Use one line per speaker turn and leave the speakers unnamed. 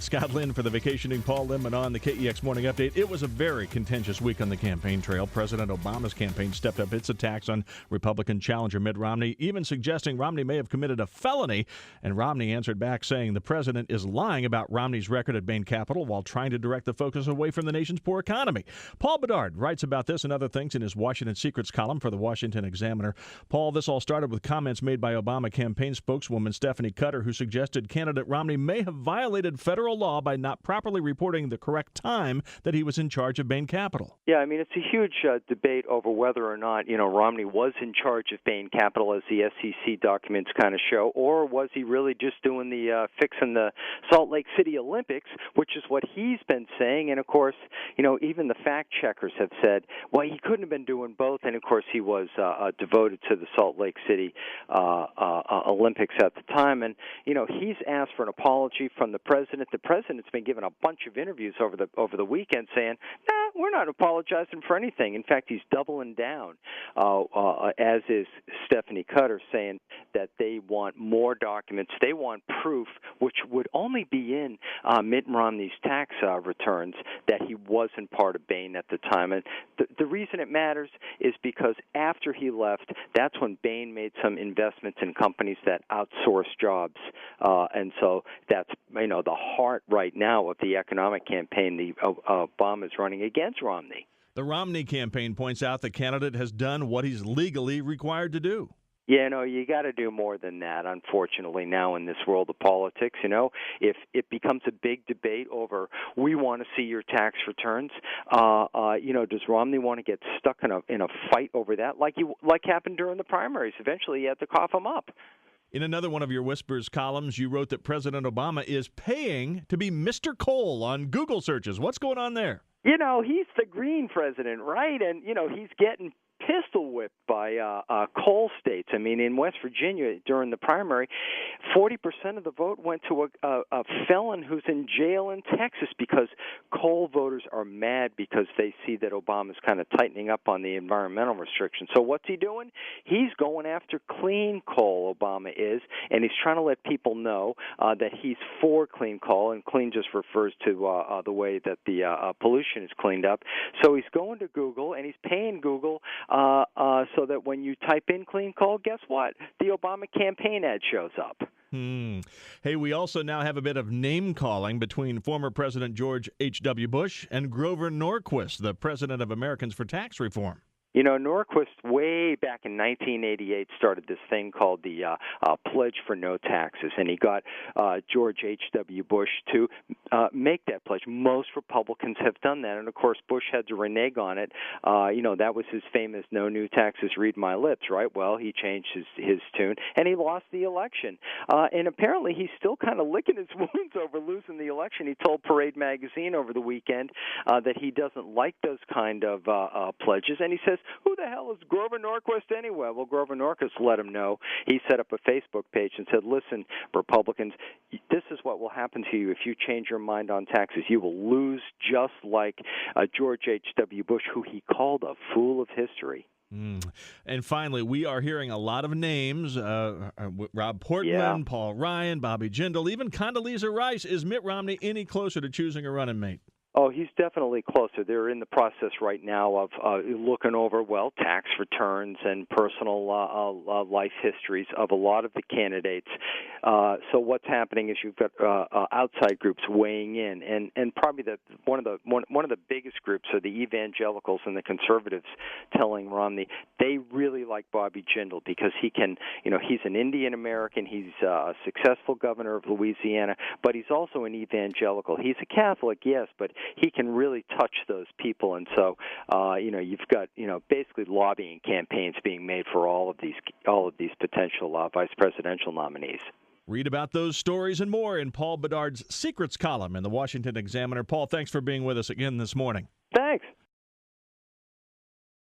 Scott Lynn for the vacationing Paul Limon on the KEX Morning Update. It was a very contentious week on the campaign trail. President Obama's campaign stepped up its attacks on Republican challenger Mitt Romney, even suggesting Romney may have committed a felony. And Romney answered back saying the president is lying about Romney's record at Bain Capital while trying to direct the focus away from the nation's poor economy. Paul Bedard writes about this and other things in his Washington Secrets column for the Washington Examiner. Paul, this all started with comments made by Obama campaign spokeswoman Stephanie Cutter, who suggested candidate Romney may have violated federal law by not properly reporting the correct time that he was in charge of Bain Capital.
Yeah, I mean, it's a huge debate over whether or not, Romney was in charge of Bain Capital, as the SEC documents kind of show, or was he really just doing the fixing the Salt Lake City Olympics, which is what he's been saying. And, of course, even the fact checkers have said, well, he couldn't have been doing both. And, of course, he was devoted to the Salt Lake City Olympics at the time. And, he's asked for an apology from the president. The president's been given a bunch of interviews over the weekend saying, nah, we're not apologizing for anything. In fact, he's doubling down, as is Stephanie Cutter, saying that they want more documents. They want proof, which would only be in Mitt Romney's tax returns, that he wasn't part of Bain at the time. And the reason it matters is because after he left, that's when Bain made some investments in companies that outsource jobs. And so that's, the heart right now of the economic campaign Obama is running against Romney.
The Romney campaign points out the candidate has done what he's legally required to do.
Yeah, you got to do more than that, unfortunately, now in this world of politics. If it becomes a big debate over, we want to see your tax returns, does Romney want to get stuck in a fight over that, like happened during the primaries? Eventually, you had to cough him up.
In another one of your Whispers columns, you wrote that President Obama is paying to be Mr. Cole on Google searches. What's going on there?
He's the green president, right? And, he's getting pistol whipped by coal states. I mean, in West Virginia during the primary, 40% of the vote went to a felon who's in jail in Texas because coal voters are mad because they see that Obama's kind of tightening up on the environmental restrictions. So what's he doing? He's going after clean coal, Obama is, and he's trying to let people know that he's for clean coal, and clean just refers to the way that the pollution is cleaned up. So he's going to Google, and he's paying Google so that when you type in clean coal, guess what? The Obama campaign ad shows up.
Hey, we also now have a bit of name-calling between former President George H.W. Bush and Grover Norquist, the president of Americans for Tax Reform.
Norquist, way back in 1988, started this thing called the Pledge for No Taxes, and he got George H.W. Bush to make that pledge. Most Republicans have done that, and, of course, Bush had to renege on it. That was his famous no new taxes, read my lips, right? Well, he changed his tune, and he lost the election. And apparently he's still kind of licking his wounds over losing the election. He told Parade Magazine over the weekend that he doesn't like those kind of pledges, and he says, who the hell is Grover Norquist anyway? Well, Grover Norquist let him know. He set up a Facebook page and said, listen, Republicans, this is what will happen to you if you change your mind on taxes. You will lose just like George H.W. Bush, who he called a fool of history.
And finally, we are hearing a lot of names, Rob Portman, Paul Ryan, Bobby Jindal, even Condoleezza Rice. Is Mitt Romney any closer to choosing a running mate?
Oh, he's definitely closer. They're in the process right now of looking over, tax returns and personal life histories of a lot of the candidates. So what's happening is you've got outside groups weighing in, and probably one of the biggest groups are the evangelicals and the conservatives telling Romney they really like Bobby Jindal because he can, he's an Indian American, he's a successful governor of Louisiana, but he's also an evangelical. He's a Catholic, yes, but he can really touch those people, and so you've got basically lobbying campaigns being made for all of these potential vice presidential nominees.
Read about those stories and more in Paul Bedard's Secrets column in the Washington Examiner. Paul, thanks for being with us again this morning.